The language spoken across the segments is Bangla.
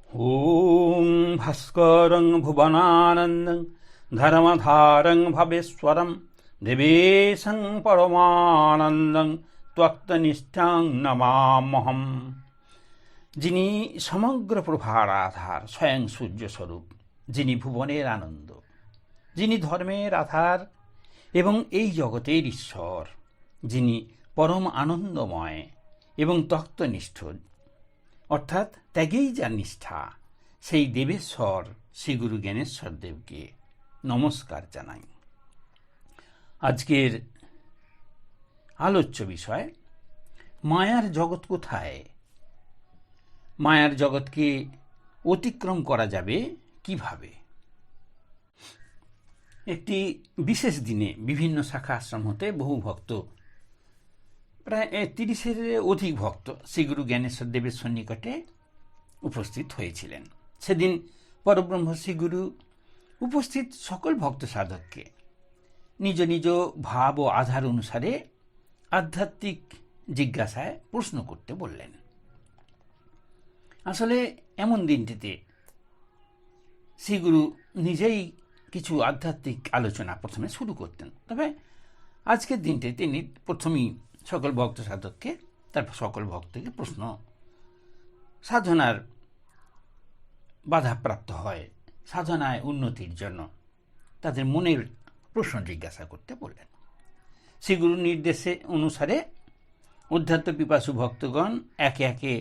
ॐ भास्करं भुवनानन्दं धर्मधारं भवेश्वरं देवेशं परमानन्दं त्वक्तनिष्ठां नमाम्यहम्। যিনি সমগ্র প্রভার আধার, স্বয়ং সূর্যস্বরূপ, যিনি ভুবনের আনন্দ, যিনি ধর্মের আধার এবং এই জগতের ঈশ্বর, যিনি পরম আনন্দময় এবং তত্ত্বনিষ্ঠ, অর্থাৎ ত্যাগেই যার নিষ্ঠা, সেই দেবেশ্বর শ্রী গুরু জ্ঞানেশ্বর দেবকে নমস্কার জানাই। আজকের আলোচ্য বিষয়, মায়ার জগৎ কোথায়? মায়ার জগৎকে অতিক্রম করা যাবে কিভাবে? একটি বিশেষ দিনে বিভিন্ন শাখা আশ্রম হতে বহু ভক্ত, প্রায় 30-এর অধিক ভক্ত শ্রীগুরু জ্ঞানেশ্বর দেবের সন্নিকটে উপস্থিত হয়েছিলেন। সেদিন পরব্রহ্ম শ্রীগুরু উপস্থিত সকল ভক্ত সাধককে নিজ নিজ ভাব ও আধার অনুসারে আধ্যাত্মিক জিজ্ঞাসায় প্রশ্ন করতে বললেন। আসলে এমন দিনটিতে শ্রীগুরু নিজেই কিছু আধ্যাত্মিক আলোচনা প্রথমে শুরু করতেন, তবে আজকের দিনটি তিনি প্রথমেই সকল ভক্ত সাধককে, তারপর সকল ভক্তকে প্রশ্ন, সাধনার বাধাপ্রাপ্ত হয়, সাধনায় উন্নতির জন্য তাদের মনের প্রশ্ন জিজ্ঞাসা করতে বললেন। শ্রীগুরুর নির্দেশে অনুসারে অধ্যাত্ম পিপাসু ভক্তগণ একে একে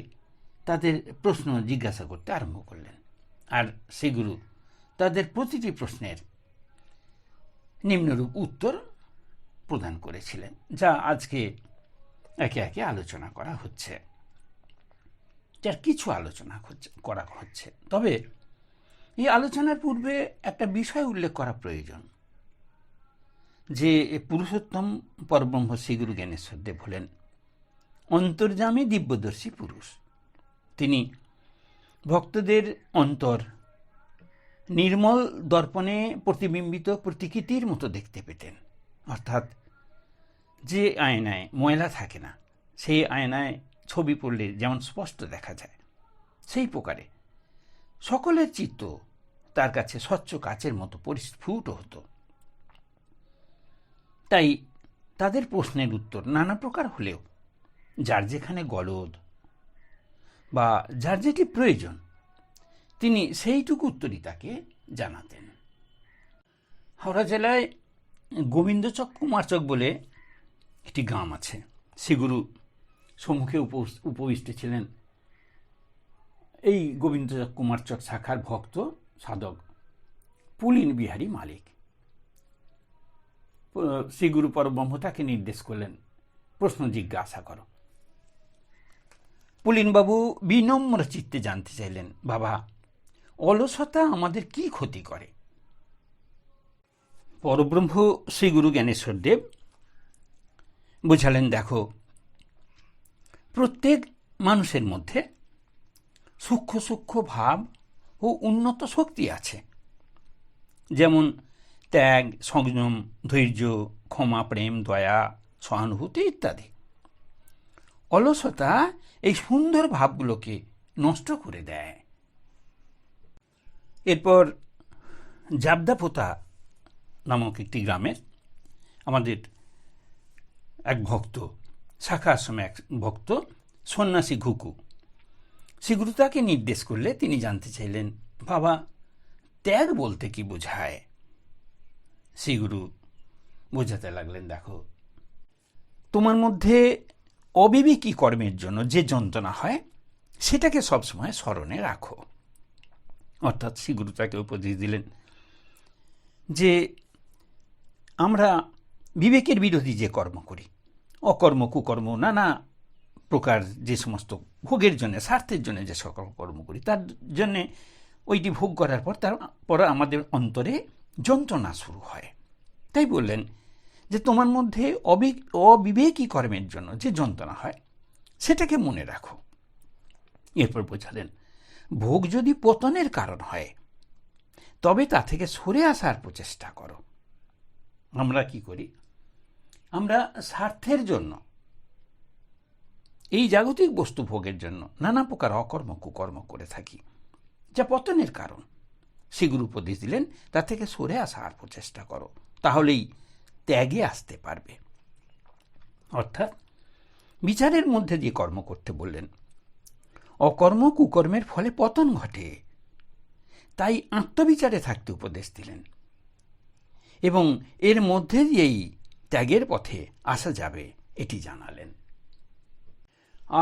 তাদের প্রশ্ন জিজ্ঞাসা করতে আরম্ভ করলেন, আর শ্রীগুরু তাদের প্রতিটি প্রশ্নের নিম্নরূপ উত্তর প্রদান করেছিলেন, যা আজকে একে একে আলোচনা করা হচ্ছে, যার কিছু আলোচনা করা হচ্ছে। তবে এই আলোচনার পূর্বে একটা বিষয় উল্লেখ করা প্রয়োজন, যে পুরুষোত্তম পরব্রহ্ম শ্রীগুরু জ্ঞানেশ্বর দেব হলেন অন্তর্যামী দিব্যদর্শী পুরুষ। তিনি ভক্তদের অন্তর নির্মল দর্পণে প্রতিবিম্বিত প্রতিকৃতির মতো দেখতে পেতেন, অর্থাৎ যে আয়নায় ময়লা থাকে না, সেই আয়নায় ছবি পড়লে যেমন স্পষ্ট দেখা যায়, সেই প্রকারে সকলের চিত্ত তার কাছে স্বচ্ছ কাচের মতো পরিস্ফুট হতো। তাই তাদের প্রশ্নের উত্তর নানা প্রকার হলেও যার যেখানে গলদ বা যার যেটি প্রয়োজন, তিনি সেইটুকু উত্তরই তাকে জানাতেন। হাওড়া জেলায় গোবিন্দচক কুমারচক বলে একটি গ্রাম আছে। শ্রীগুরু সম্মুখে উপবিষ্ট ছিলেন এই গোবিন্দচক কুমারচক শাখার ভক্ত সাধক পুলিন বিহারী মালিক। শ্রীগুরু পরব্রহ্ম তাকে নির্দেশ করলেন, প্রশ্ন জিজ্ঞাসা করো। পুলিনবাবু বিনম্র চিত্তে জানতে চাইলেন, বাবা, অলসতা আমাদের কি ক্ষতি করে? পরব্রহ্ম শ্রীগুরু জ্ঞানেশ্বর দেব বোঝালেন, দেখো, প্রত্যেক মানুষের মধ্যে সূক্ষ্ম সূক্ষ্ম ভাব ও উন্নত শক্তি আছে, যেমন ত্যাগ, সংযম, ধৈর্য, ক্ষমা, প্রেম, দয়া, সহানুভূতি ইত্যাদি। অলসতা এই সুন্দর ভাবগুলোকে নষ্ট করে দেয়। এরপর জাবদাপোতা নামক একটি গ্রামের আমাদের এক ভক্ত, শাখা আশ্রমে এক ভক্ত, সন্ন্যাসী ঘুকু, শ্রীগুরু তাকে নির্দেশ করলে তিনি জানতে চাইলেন, বাবা, ত্যাগ বলতে কি বোঝায়? শ্রীগুরু বোঝাতে লাগলেন, দেখো, তোমার মধ্যে অবিবেকী কর্মের জন্য যে যন্ত্রণা হয় সেটাকে সবসময় স্মরণে রাখো। অর্থাৎ শ্রীগুরু তাকে উপদেশ দিলেন যে আমরা বিবেকের বিরোধী যে কর্ম করি, অকর্ম, কুকর্ম, নানা প্রকার যে সমস্ত ভোগের জন্য, স্বার্থের জন্য যে সকল কর্ম করি, তার জন্যে ওইটি ভোগ করার পর তারপর আমাদের অন্তরে যন্ত্রণা শুরু হয়। তাই বললেন যে তোমার মধ্যে অবিবেকী কর্মের জন্য যে যন্ত্রণা হয় সেটাকে মনে রাখো। এরপর বোঝালেন, ভোগ যদি পতনের কারণ হয় তবে তা থেকে সরে আসার প্রচেষ্টা করো। আমরা কি করি? আমরা স্বার্থের জন্য, এই জাগতিক বস্তু ভোগের জন্য নানা প্রকার অকর্ম কুকর্ম করে থাকি। যা পতনের কারণ। শ্রীগুরু উপদেশ দিলেন তা থেকে সরে আসার প্রচেষ্টা করো, তাহলেই ত্যাগে আসতে পারবে। অর্থাৎ বিচারের মধ্যে দিয়ে কর্ম করতে বললেন। অকর্ম কুকর্মের ফলে পতন ঘটে, তাই আত্মবিচারে থাকতে উপদেশ দিলেন এবং এর মধ্যে দিয়েই ত্যাগের পথে আসা যাবে এটি জানালেন।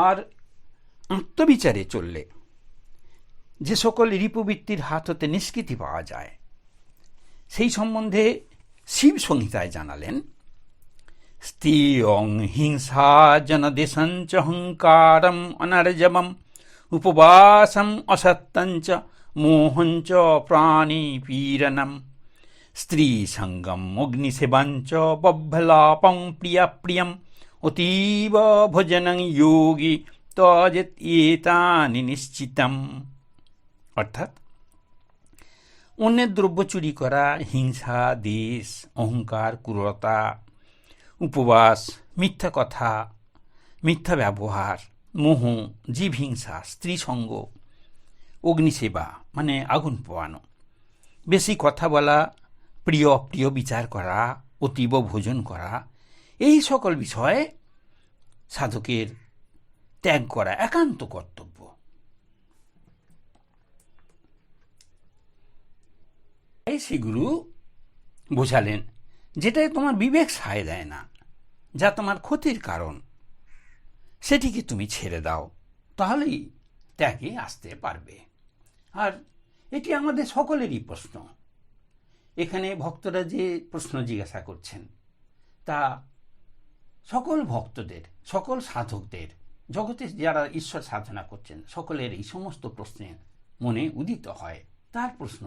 আর আত্মবিচারে চললে যে সকল রিপুবৃত্তির হাত হতে নিষ্কৃতি পাওয়া যায় সেই সম্বন্ধে শিব সংহিতায় জানালেন, স্ত্রিয়ং হিংসা জনদেশঞ্চ হংকারম অনার্জবম উপবাসম অসত্যঞ্চ মোহঞ্চ প্রাণী পীড়নম স্ত্রী সঙ্গম অগ্নিসেবাঞ্চ বভ্লাপং প্রিয়া প্রিয়ম অতীব ভোজনং যোগী তজেত এতানি নিশ্চিতম। অর্থাৎ অন্যের দ্রব্য চুরি করা, হিংসা, দেশ, অহংকার, ক্রূরতা, উপবাস, মিথ্যা কথা, মিথ্যা ব্যবহার, মোহ, জীব হিংসা, স্ত্রী সঙ্গ, অগ্নিসেবা মানে আগুন পোয়ানো, বেশি কথা বলা, প্রিয় অপ্রিয় বিচার করা, অতীব ভোজন করা, এই সকল বিষয়ে সাধকের ত্যাগ করা একান্ত কর্তব্য। এই শ্রীগুরু বোঝালেন যেটাই তোমার বিবেক সায় দেয় না, যা তোমার ক্ষতির কারণ, সেটিকে তুমি ছেড়ে দাও, তাহলেই ত্যাগে আসতে পারবে। আর এটি আমাদের সকলেরই প্রশ্ন। এখানে ভক্তরা যে প্রশ্ন জিজ্ঞাসা করছেন তা সকল ভক্তদের, সকল সাধকদের, জগতে যারা ঈশ্বর সাধনা করছেন সকলের এই সমস্ত প্রশ্নের মনে উদিত হয়। তার প্রশ্ন,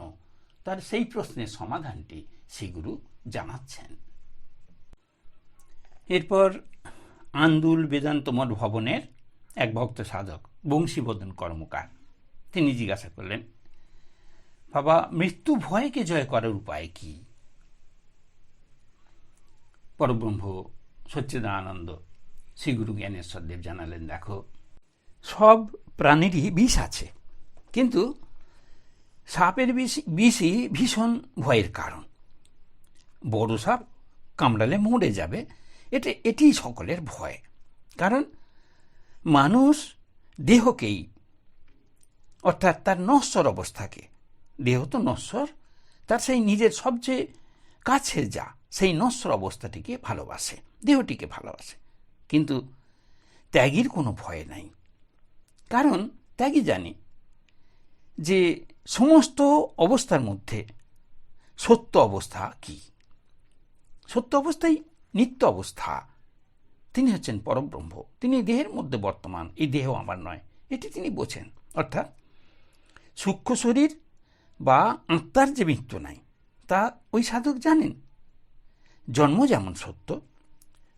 তার সেই প্রশ্নের সমাধানটি শ্রীগুরু জানাচ্ছেন। এরপর আন্দুল বেদান্ত মঠ ভবনের এক ভক্ত সাধক বংশীবদন কর্মকার, তিনি জিজ্ঞাসা করলেন, বাবা, মৃত্যু ভয়কে জয় করার উপায় কি? পরব্রহ্ম সচ্চিদানন্দ শ্রীগুরু জ্ঞানেশ্বরদেব জানালেন, দেখো, সব প্রাণীরই বিষ আছে, কিন্তু সাপের বিষই ভীষণ ভয়ের কারণ। বড় সাপ কামড়ালে মরে যাবে, এটি সকলের ভয়। কারণ মানুষ দেহকেই, অর্থাৎ তার নশ্বর অবস্থাকে, দেহ তো নশ্বর, তার সেই নিজের সবচেয়ে কাছের যা সেই নশ্বর অবস্থাটিকে ভালোবাসে, দেহটিকে ভালোবাসে। কিন্তু ত্যাগীর কোনো ভয় নাই, কারণ ত্যাগী জানে যে সমস্ত অবস্থার মধ্যে সত্য অবস্থা কি? সত্য অবস্থাই নিত্য অবস্থা। তিনি হচ্ছেন পরব্রহ্ম, তিনি দেহের মধ্যে বর্তমান, এই দেহ আমার নয়, এটি তিনি বোঝেন। অর্থাৎ সূক্ষ্ম শরীর বা আত্মার যে মৃত্যু নাই তা ওই সাধক জানেন। জন্ম যেমন সত্য,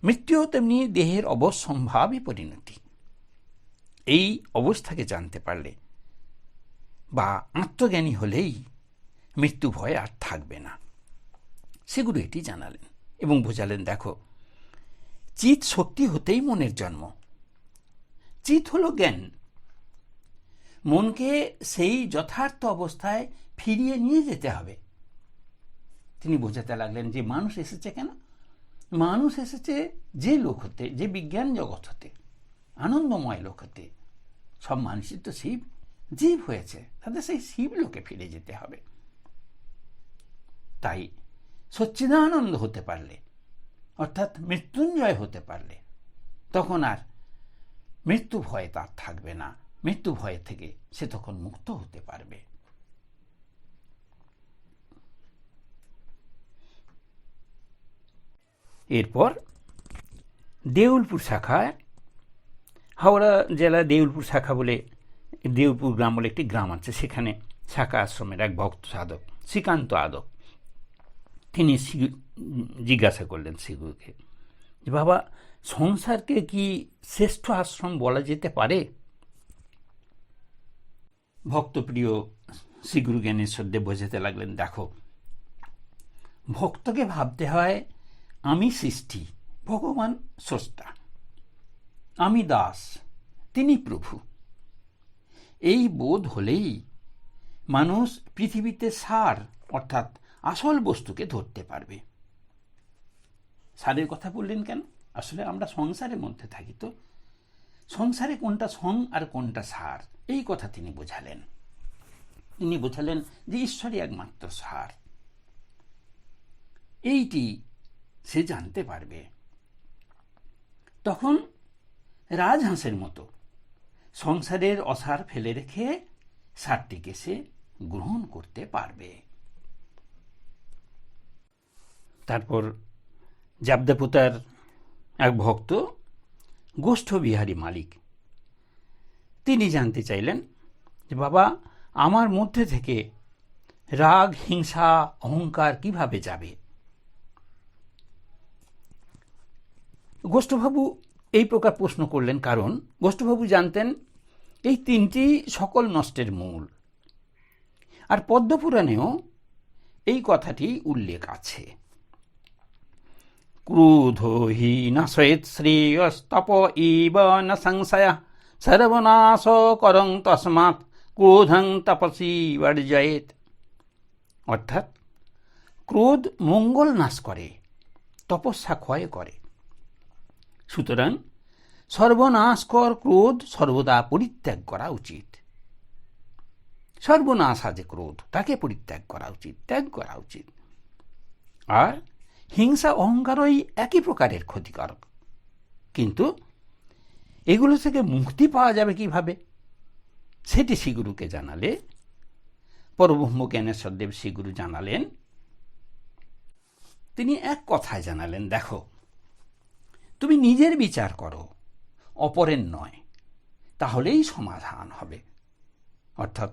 মৃত্যুও তেমনি দেহের অবশ্যম্ভাবী পরিণতি। এই অবস্থাকে জানতে পারলে বা আত্মজ্ঞানী হলেই মৃত্যু ভয় আর থাকবে না। শ্রীগুরু এটি জানালেন এবং বোঝালেন, দেখো, চিৎ শক্তি হতেই মনের জন্ম। চিৎ হল জ্ঞান। মনকে সেই যথার্থ অবস্থায় ফিরিয়ে নিয়ে যেতে হবে। তিনি বোঝাতে লাগলেন যে মানুষ এসেছে কেন? মানুষ এসেছে যে লোক হতে, যে বিজ্ঞান জগৎ হতে, আনন্দময় লোক হতে। সব মানুষই তো শিব, জীব হয়েছে, তাদের সেই শিব লোকে ফিরে যেতে হবে। তাই সচ্চিদানন্দ হতে পারলে, অর্থাৎ মৃত্যুঞ্জয় হতে পারলে, তখন আর মৃত্যু ভয় তার থাকবে না। মৃত্যু ভয় থেকে সে তখন মুক্ত হতে পারবে। এরপর দেউলপুর শাখায়, হাওড়া জেলা দেউলপুর শাখা বলে, দেউলপুর গ্রাম বলে একটি গ্রাম আছে, সেখানে শাখা আশ্রমের এক ভক্ত সাধক শ্রীকান্ত আদক, তিনি জিজ্ঞাসা করলেন শ্রীগুরুকে, যে বাবা, সংসারকে কি শ্রেষ্ঠ আশ্রম বলা যেতে পারে? ভক্তপ্রিয় শ্রীগুরু জ্ঞানেশ্বরদেব বোঝাতে লাগলেন, দেখো, ভক্তকে ভাবতে হয় আমি সৃষ্টি, ভগবান স্রষ্টা, আমি দাস, তিনি প্রভু। এই বোধ হলেই মানুষ পৃথিবীতে সার অর্থাৎ আসল বস্তুকে ধরতে পারবে। সারের কথা বললেন কেন? আসলে আমরা সংসারের মধ্যে থাকি, তো সংসারে কোনটা সং আর কোনটা সার, এই কথা তিনি বোঝালেন। তিনি বোঝালেন যে ঈশ্বরই একমাত্র সার, এইটি সে জানতে পারবে। তখন রাজহাঁসের মতো সংসারের অসার ফেলে রেখে সারটিকে সে গ্রহণ করতে পারবে। তারপর জাবদাপুতার এক ভক্ত গোষ্ঠ বিহারী মালিক, তিনি জানতে চাইলেন যে বাবা, আমার মধ্যে থেকে রাগ, হিংসা, অহংকার কিভাবে যাবে? গোষ্ঠবাবু এই প্রকার প্রশ্ন করলেন কারণ গোষ্ঠবাবু জানতেন এই তিনটি সকল নষ্টের মূল। আর পদ্মপুরাণেও এই কথাটি উল্লেখ আছে। ক্রোধ হি নাশয়েৎ শ্রেয়স্তপ ইব ন সংশয়ঃ সর্বনাশ করং তস্মাৎ ক্রোধং তপসি বর্জয়েৎ। অর্থাৎ ক্রোধ মঙ্গল নাশ করে, তপস্যা ক্ষয় করে। সুতরাং সর্বনাশকর ক্রোধ সর্বদা পরিত্যাগ করা উচিত। সর্বনাশ আছে ক্রোধ, তাকে পরিত্যাগ করা উচিত, ত্যাগ করা উচিত। আর হিংসা, অহংকারই একই প্রকারের ক্ষতিকারক। কিন্তু এগুলো থেকে মুক্তি পাওয়া যাবে কিভাবে, সেটি শ্রীগুরুকে জানালে পরব্রহ্ম জ্ঞানেশ্বরদেব শ্রীগুরু জানালেন। তিনি এক কথায় জানালেন, দেখো, তুমি নিজের বিচার করো, অপরের নয়, তাহলেই সমাধান হবে। অর্থাৎ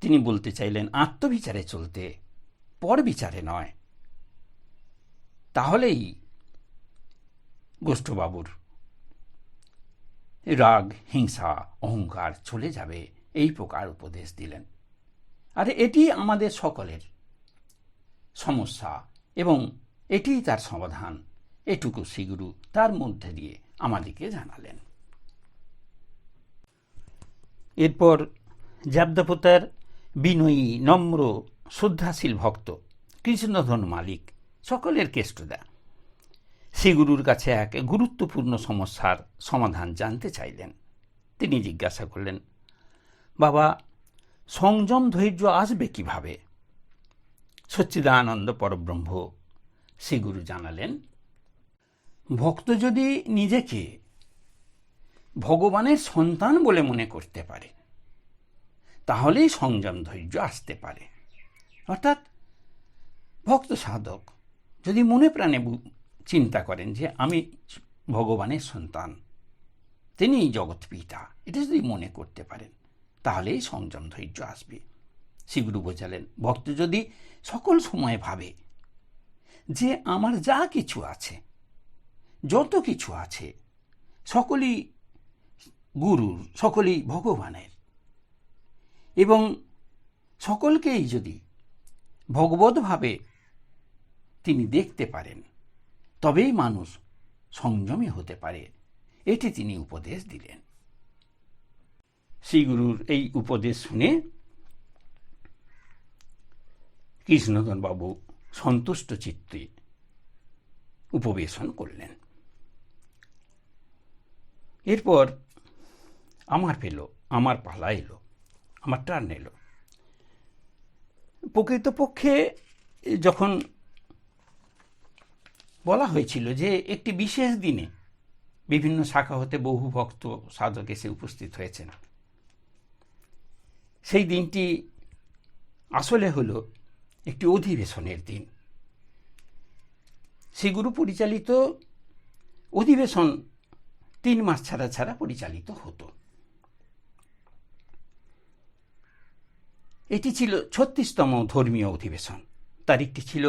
তিনি বলতে চাইলেন আত্মবিচারে চলতে, পর বিচারে নয়। তাহলেই গোষ্ঠবাবুর রাগ, হিংসা, অহংকার চলে যাবে, এই প্রকার উপদেশ দিলেন। আর এটি আমাদের সকলের সমস্যা এবং এটি তার সমাধান, এটুকু শ্রীগুরু তার মধ্যে দিয়ে আমাদেরকে জানালেন। এরপর জাবদাপুতার বিনয়ী, নম্র, শ্রদ্ধাশীল ভক্ত কৃষ্ণধন মালিক, সকলের কেষ্টদা, শ্রীগুরুর কাছে এক গুরুত্বপূর্ণ সমস্যার সমাধান জানতে চাইলেন। তিনি জিজ্ঞাসা করলেন, বাবা, সংযম ধৈর্য আসবে কিভাবে? সচ্চিদানন্দ পরব্রহ্ম শ্রীগুরু জানালেন, ভক্ত যদি নিজেকে ভগবানের সন্তান বলে মনে করতে পারে, তাহলেই সংযম ধৈর্য আসতে পারে। অর্থাৎ ভক্ত সাধক যদি মনে প্রাণে চিন্তা করেন যে আমি ভগবানের সন্তান, তিনি জগৎ পিতা, এটা যদি মনে করতে পারেন, তাহলেই সংযম ধৈর্য আসবে। শ্রীগুরু বোঝালেন, ভক্ত যদি সকল সময় ভাবে যে আমার যা কিছু আছে, যত কিছু আছে, সকলই গুরুর, সকলই ভগবানের, এবং সকলকেই যদি ভগবতভাবে তিনি দেখতে পারেন, তবেই মানুষ সংযমী হতে পারে, এটি তিনি উপদেশ দিলেন। শ্রীগুরুর এই উপদেশ শুনে কৃষ্ণধন বাবু সন্তুষ্ট চিত্তে উপবেশন করলেন। এরপর আমার পালা এলো, আমার টার্ন এলো। প্রকৃতপক্ষে যখন বলা হয়েছিল যে একটি বিশেষ দিনে বিভিন্ন শাখা হতে বহু ভক্ত সাধক এসে উপস্থিত হয়েছেন, সেই দিনটি আসলে হলো একটি অধিবেশনের দিন। শ্রীগুরু পরিচালিত অধিবেশন 3 মাস ছাড়া ছাড়া পরিচালিত হতো। এটি ছিল 36তম ধর্মীয় অধিবেশন। তারিখটি ছিল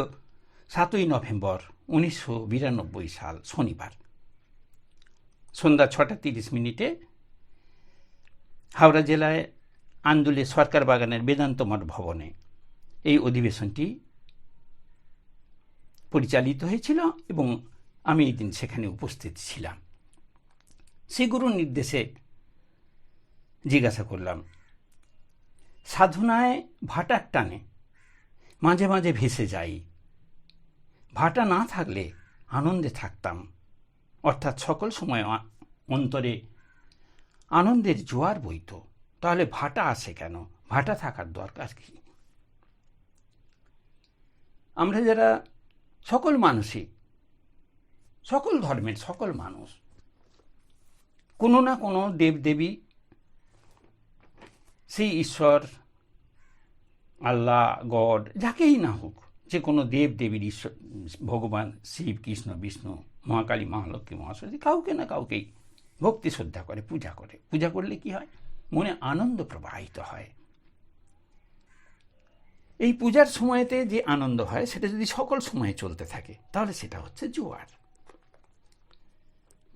7ই নভেম্বর 1992 সাল, শনিবার, সন্ধ্যা 6:30 হাওড়া জেলায় আন্দুলে সরকার বাগানের বেদান্ত মঠ ভবনে এই অধিবেশনটি পরিচালিত হয়েছিল এবং আমি এই দিন সেখানে উপস্থিত ছিলাম। শ্রীগুরুর নির্দেশে জিজ্ঞাসা করলাম, সাধনায় ভাটার টানে মাঝে মাঝে ভেসে যাই। ভাটা না থাকলে আনন্দে থাকতাম, অর্থাৎ সকল সময় অন্তরে আনন্দের জোয়ার বইত। তাহলে ভাটা আসে কেন? ভাটা থাকার দরকার কি? আমরা যারা সকল মানুষই, সকল ধর্মের সকল মানুষ, কোনো না কোনো দেবদেবী, সেই ঈশ্বর, আল্লাহ, গড, যাকেই না হোক, যে কোনো দেবদেবীর ঈশ্বর, ভগবান শিব, কৃষ্ণ, বিষ্ণু, মহাকালী, মহালক্ষ্মী, মহাসরস্বতী, কাউকে না কাউকেই ভক্তি শ্রদ্ধা করে, পূজা করে। পূজা করলে কি হয়? মনে আনন্দ প্রবাহিত হয়। এই পূজার সময়তে যে আনন্দ হয় সেটা যদি সকল সময়ে চলতে থাকে তাহলে সেটা হচ্ছে জোয়ার।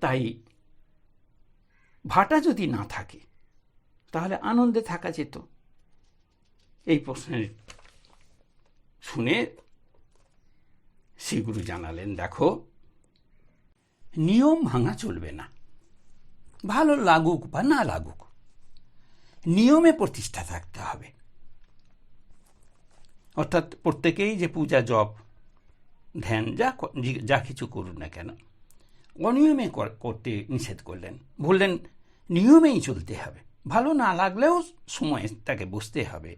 তাই ভাটা যদি না থাকে তাহলে আনন্দে থাকা যেত। এই প্রশ্নের শুনে শ্রীগুরু জানালেন, দেখো, নিয়ম ভাঙা চলবে না। ভালো লাগুক বা না লাগুক, নিয়মে প্রতিষ্ঠা থাকতে হবে। অর্থাৎ প্রত্যেকেই যে পূজা, জপ, ধ্যান যা কিছু করুন না কেন, অনিয়মে করতে নিষেধ করলেন। বললেন নিয়মেই চলতে হবে, ভালো না লাগলেও সময় তাকে বুঝতে হবে,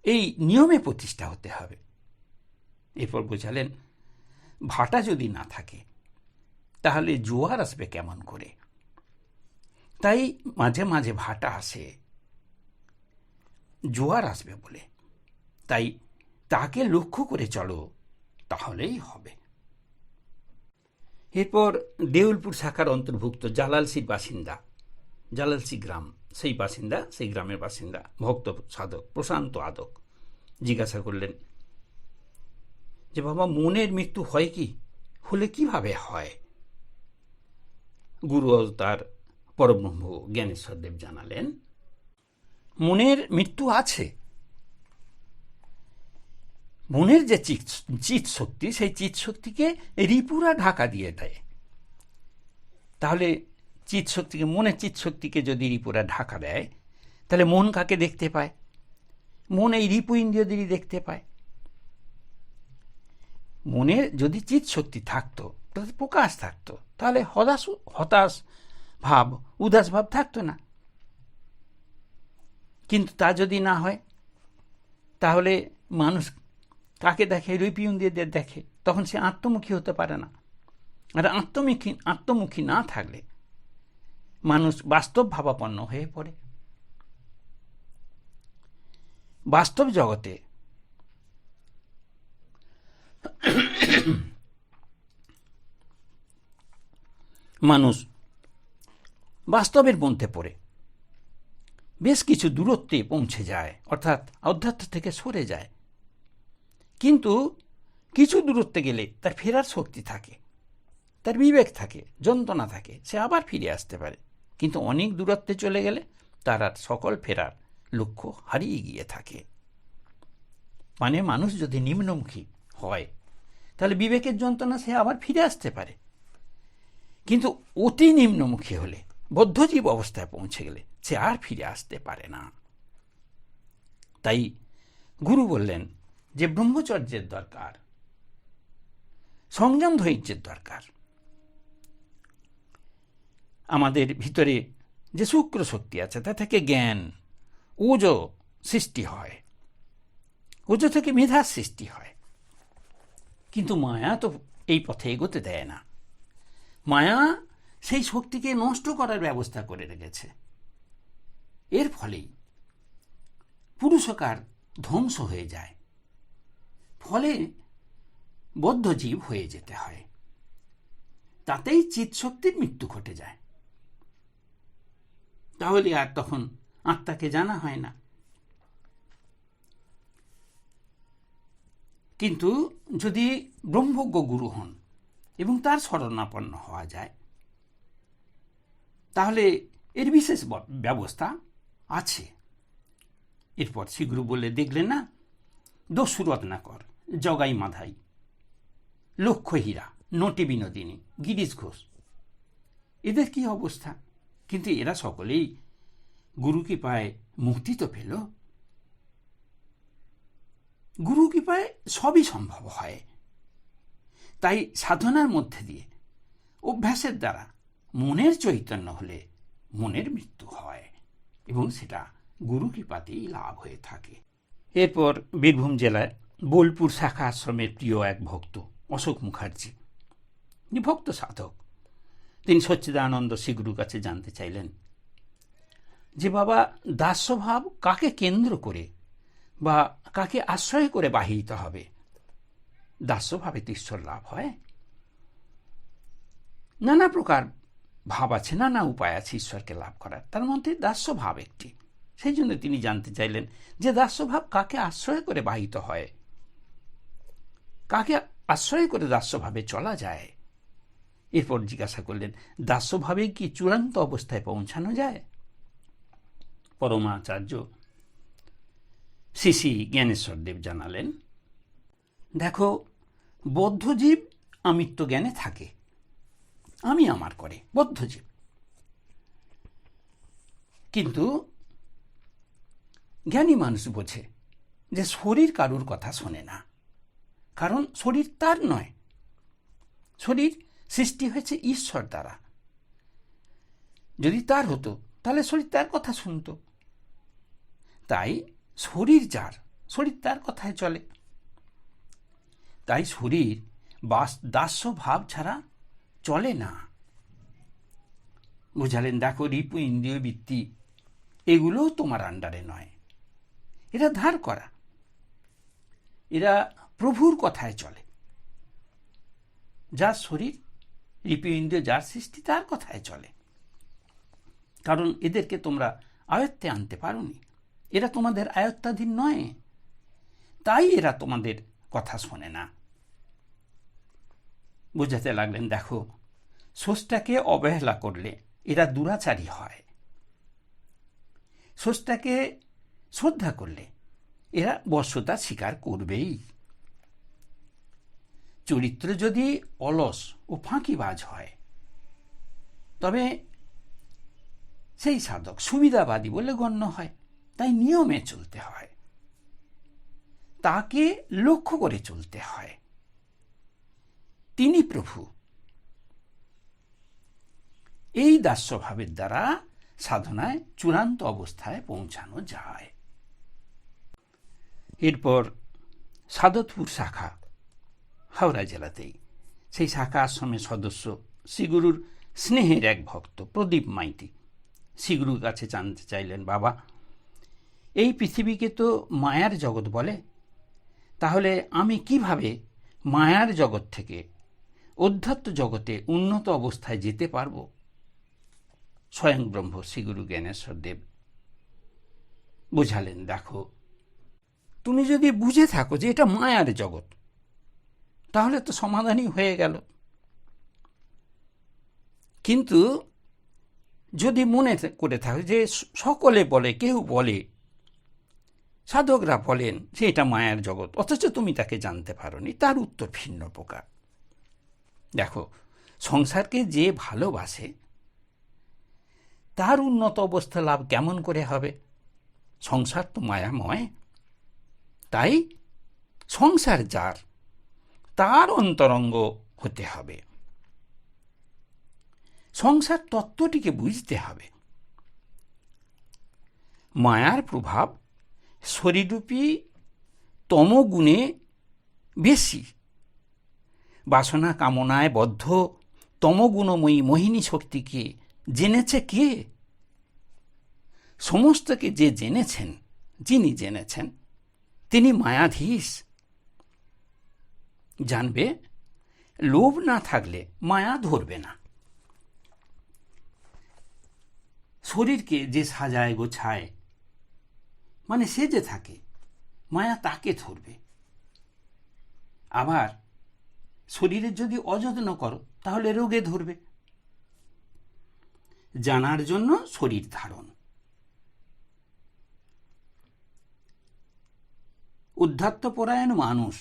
এই নিয়মে প্রতিষ্ঠা হতে হবে। এরপর বোঝালেন ভাটা যদি না থাকে তাহলে জোয়ার আসবে কেমন করে? তাই মাঝে মাঝে ভাটা আসে, জোয়ার আসবে বলে। তাই তাকে লক্ষ্য করে চলো, তাহলেই হবে। এরপর দেউলপুর শাখার অন্তর্ভুক্ত জালালসির বাসিন্দা, জালালসি গ্রাম, সেই বাসিন্দা, সেই গ্রামের বাসিন্দা ভক্ত সাধক প্রশান্ত আদক জিজ্ঞাসা করলেন যে বাবা, মনের মৃত্যু হয় কি? হলে কিভাবে হয়? গুরু তার পরব্রহ্ম জ্ঞানেশ্বরদেব জানালেন, মনের মৃত্যু আছে। মনের যে চিৎ শক্তি, সেই চিৎ শক্তিকে রিপুরা ঢাকা দিয়ে দেয়। তাহলে চিৎ শক্তিকে, মনের চিৎ শক্তিকে যদি রিপুরা ঢাকা দেয়, তাহলে মন কাকে দেখতে পায়? মন এই রিপু ইন্দ্রিয়দেরই দেখতে পায়। মনের যদি চিৎ শক্তি থাকতো, প্রকাশ থাকতো, তাহলে হতাশ ভাব, উদাস ভাব থাকতো না। কিন্তু তা যদি না হয়, তাহলে মানুষ কাকে দেখে? রূপীন্দ্রিয়দের দেখে। তখন সে আত্মমুখী হতে পারে না। আর আত্মমুখী না থাকলে মানুষ বাস্তব ভাবাপন্ন হয়ে পড়ে। বাস্তব জগতে মানুষ বাস্তবের মধ্যে পড়ে বেশ কিছু দূরত্বে পৌঁছে যায়, অর্থাৎ অধ্যাত্ম থেকে সরে যায়। কিন্তু কিছু দূরত্বে গেলে তার ফেরার শক্তি থাকে, তার বিবেক থাকে, যন্ত্রণা থাকে, সে আবার ফিরে আসতে পারে। কিন্তু অনেক দূরত্বে চলে গেলে তার আর সকল ফেরার লক্ষ্য হারিয়ে গিয়ে থাকে। মানে মানুষ যদি নিম্নমুখী হয় তাহলে বিবেকের যন্ত্রণা সে আবার ফিরে আসতে পারে। কিন্তু অতি নিম্নমুখী হলে, বদ্ধজীব অবস্থায় পৌঁছে গেলে সে আর ফিরে আসতে পারে না। তাই গুরু বললেন যে ব্রহ্মচর্যের দরকার, সংযম ধৈর্যের দরকার। আমাদের ভিতরে যে শুক্র শক্তি আছে তা থেকে জ্ঞান, ওজ সৃষ্টি হয়, ওজ থেকে মেধার সৃষ্টি হয়। কিন্তু মায়া তো এই পথে এগোতে দেয় না। মায়া সেই শক্তিকে নষ্ট করার ব্যবস্থা করে রেখেছে। এর ফলেই পুরুষকার ধ্বংস হয়ে যায়, ফলে বদ্ধজীব হয়ে যেতে হয়। তাতেই চিৎশক্তির মৃত্যু ঘটে যায়। তাহলে আর তখন আত্মাকে জানা হয় না। কিন্তু যদি ব্রহ্মজ্ঞ গুরু হন এবং তার শরণাপন্ন হওয়া যায়, তাহলে এর বিশেষ ব্যবস্থা আছে। এরপর শ্রীগুরু বলে, দেখলেন না, দস্যু রত্নাকর, জগাই মাধাই, লক্ষ্য হীরা, নটি বিনোদিনী, গিরিশ ঘোষ, এদের কি অবস্থা? কিন্তু এরা সকলেই গুরু কৃপায় মুক্তি তো পেল। গুরু কৃপায় সবই সম্ভব হয়। তাই সাধনার মধ্যে দিয়ে, অভ্যাসের দ্বারা মনের চৈতন্য হলে মনের মৃত্যু হয় এবং সেটা গুরু কৃপাতেই লাভ হয়ে থাকে। এরপর বীরভূম জেলায় বোলপুর শাখা আশ্রমের প্রিয় এক ভক্ত অশোক মুখার্জি, ভক্ত সাধক, তিনি সচ্চিদানন্দ শ্রীগুরুর কাছে জানতে চাইলেন যে বাবা, দাস্যভাব কাকে কেন্দ্র করে বা কাকে আশ্রয় করে বাহিত হবে? দাস্যভাবে তো ঈশ্বর লাভ হয়। নানা প্রকার ভাব আছে, নানা উপায় আছে ঈশ্বরকে লাভ করার, তার মধ্যে দাস্যভাব একটি। সেই জন্য তিনি জানতে চাইলেন যে দাস্যভাব কাকে আশ্রয় করে বাহিত হয়, কাকে আশ্রয় করে দাস্যভাবে চলা যায়। এরপর জিজ্ঞাসা করলেন, দাস্যভাবে কি চূড়ান্ত অবস্থায় পৌঁছানো যায়? পরমাচার্য শ্রী শ্রী জ্ঞানেশ্বর দেব জানালেন, দেখো, বদ্ধজীব আমিত্ব জ্ঞানে থাকে, আমি আমার করে বদ্ধজীব। কিন্তু জ্ঞানী মানুষ বোঝে যে শরীর কারুর কথা শোনে না, কারণ শরীর তার নয়। শরীর সৃষ্টি হয়েছে ঈশ্বর দ্বারা। যদি তার হতো তাহলে শরীর তার কথা শুনত। তাই শরীর যার, শরীর তার কথায় চলে। তাই শরীর দাস্য ভাব ছাড়া চলে না। বুঝালেন, দেখো, রিপু, ইন্দ্রিয়, বৃত্তি এগুলোও তোমার আন্ডারে নয়, এরা ধার করা, এরা প্রভুর কথায় চলে। যার শরীর, রিপু, ইন্দ্রিয় যার সৃষ্টি, তার কথায় চলে। কারণ এদেরকে তোমরা আয়ত্তে আনতে পারোনি, এরা তোমাদের আয়ত্তাধীন নয়, তাই এরা তোমাদের কথা শোনে না। বোঝাতে লাগলেন, দেখো, স্রষ্টাকে অবহেলা করলে এরা দুরাচারী হয়, স্রষ্টাকে শ্রদ্ধা করলে এরা বশ্যতা স্বীকার করবেই। চরিত্র যদি অলস ও ফাঁকিবাজ হয় তবে সেই সাধক সুবিধাবাদী বলে গণ্য হয়। তাই নিয়মে চলতে হয়, তাকে লক্ষ্য করে চলতে হয়। তিনি প্রভু। এই দাস্যভাবের দ্বারা সাধনায় চূড়ান্ত অবস্থায় পৌঁছানো যায়। এরপর সাদতপুর শাখা, হাওড়া জেলাতেই, সেই শাখা আশ্রমের সদস্য শ্রীগুরুর স্নেহের এক ভক্ত প্রদীপ মাইতি শ্রীগুরুর কাছে জানতে চাইলেন, বাবা, এই পৃথিবীকে তো মায়ার জগৎ বলে, তাহলে আমি কিভাবে মায়ার জগৎ থেকে অধ্যাত্ম জগতে উন্নত অবস্থায় যেতে পারব? স্বয়ং ব্রহ্ম শ্রীগুরু জ্ঞানেশ্বর দেব বোঝালেন, দেখো, তুমি যদি বুঝে থাকো যে এটা মায়ার জগৎ, তাহলে তো সমাধানই হয়ে গেল। কিন্তু যদি মনে করে থাকো যে সকলে বলে, কেউ বলে, সাধকরা বলেন যে এটা মায়ার জগৎ, অথচ তুমি তাকে জানতে পারোনি, তার উত্তর ভিন্ন প্রকার। দেখো, সংসারকে যে ভালোবাসে তার উন্নত অবস্থা লাভ কেমন করে হবে? সংসার তো মায়াময়। তাই সংসার যার, তার অন্তরঙ্গ হতে হবে, সংসার তত্ত্বটিকে বুঝতে হবে। মায়ার প্রভাব শরীররূপী তমগুণে বেশি। বাসনা কামনায় বদ্ধ তমগুণময়ী মোহিনী শক্তিকে জেনেছে কে? সমস্তকে যে জেনেছেন, যিনি জেনেছেন, তিনি মায়াধীশ। জানবে, লোভ না থাকলে মায়া ধরবে না। শরীরকে যে সাজায় গোছায়, মানে সে যে থাকে, মায়া তাকে ধরবে। আবার শরীরের যদি অযত্ন করো তাহলে রোগে ধরবে। জানার জন্য শরীর ধারণ। অধ্যাত্মপরায়ণ মানুষ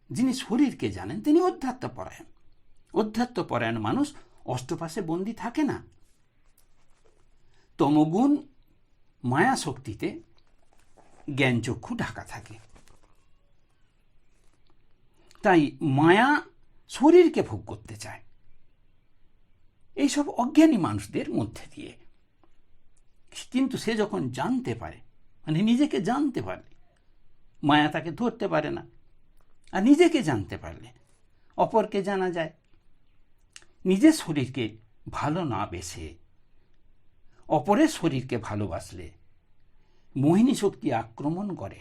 যিনি শরীরকে জানেন তিনি অধ্যাত্মপরায়ণ। অধ্যাত্মপরায়ণ মানুষ অষ্টপাশে বন্দী থাকে না। তমগুণ মায়া শক্তিতে জ্ঞানচক্ষু ঢাকা থাকে। তাই মায়া শরীরকে ভোগ করতে চায় এইসব অজ্ঞানী মানুষদের মধ্যে দিয়ে। কিন্তু সে যখন জানতে পারে, মানে নিজেকে জানতে পারলে, মায়া তাকে ধরতে পারে না। আর নিজেকে জানতে পারলে অপরকে জানা যায়। নিজের শরীরকে ভালো না বেসে অপরের শরীরকে ভালোবাসলে মোহিনী শক্তি আক্রমণ করে।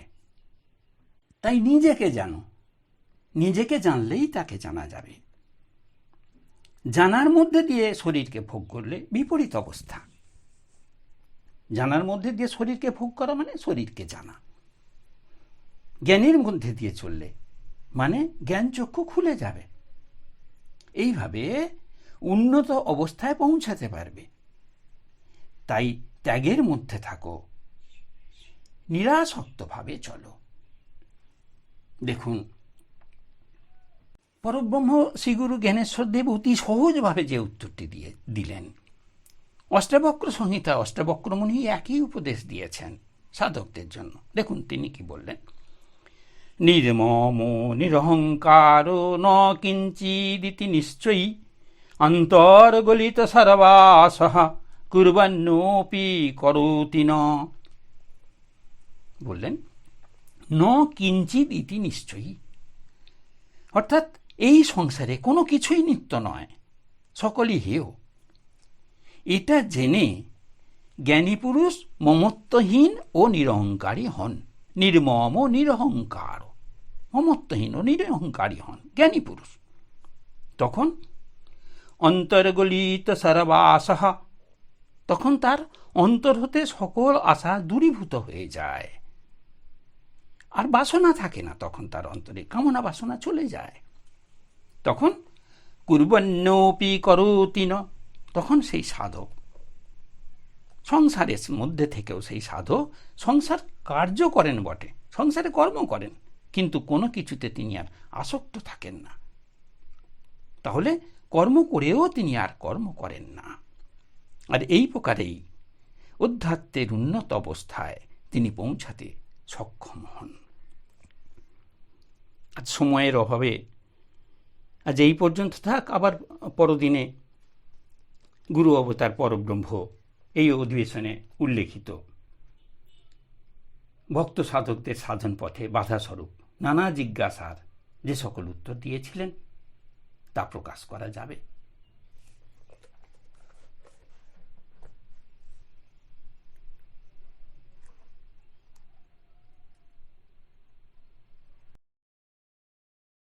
তাই নিজেকে জানো, নিজেকে জানলেই তাকে জানা যাবে। জানার মধ্যে দিয়ে শরীরকে ভোগ করলে বিপরীত অবস্থা। জানার মধ্যে দিয়ে শরীরকে ভোগ করা মানে শরীরকে জানা। জ্ঞানের মধ্যে দিয়ে চললে মানে জ্ঞানচক্ষু খুলে যাবে। এইভাবে উন্নত অবস্থায় পৌঁছাতে পারবে। তাই ত্যাগের মধ্যে থাকো, নিরাসক্তভাবে চলো। দেখুন, পরব্রহ্ম শ্রীগুরু জ্ঞানেশ্বর দেব অতি সহজভাবে যে উত্তরটি দিলেন। অষ্টাবক্র সংহিতা অষ্টাবক্রমণি একই উপদেশ দিয়েছেন সাধকদের জন্য। দেখুন তিনি কি বললেন। নির্মম নিরহংকার ন কিঞ্চিদিতি নিশ্চয়ই অন্তর্গলিত সর্বাসঃ কুর্বন্নোপি করোতি ন। বললেন ন কিঞ্চিদ ইতি নিশ্চয়ই, অর্থাৎ এই সংসারে কোনো কিছুই নিত্য নয়, সকলই হেয়। এটা জেনে জ্ঞানী পুরুষ মমত্বহীন ও নিরহংকারী হন। নির্মম নিরহংকার, মমত্বহীন ও নিরহংকারী হন জ্ঞানী পুরুষ। তখন অন্তর্গলিত সর্বাসঃ, তখন তার অন্তর হতে সকল আশা দূরীভূত হয়ে যায়। আর বাসনা থাকে না, তখন তার অন্তরে কামনা বাসনা চলে যায়। তখন কুর্বন্নোপি করোতি ন, তখন সেই সাধক সংসারের মধ্যে থেকেও সেই সাধক সংসার কার্য করেন বটে, সংসারে কর্ম করেন, কিন্তু কোনো কিছুতে তিনি আর আসক্ত থাকেন না। তাহলে কর্ম করেও তিনি আর কর্ম করেন না। আর এই প্রকারেই অধ্যাত্মের উন্নত অবস্থায় তিনি পৌঁছাতে সক্ষম হন। আজ সময়ের অভাবে আজ এই পর্যন্ত থাক। আবার পরদিনে গুরু অবতার পরব্রহ্ম এই অধিবেশনে উল্লেখিত ভক্ত সাধকদের সাধন পথে বাধাস্বরূপ নানা জিজ্ঞাসার যে সকল উত্তর দিয়েছিলেন তা প্রকাশ করা যাবে।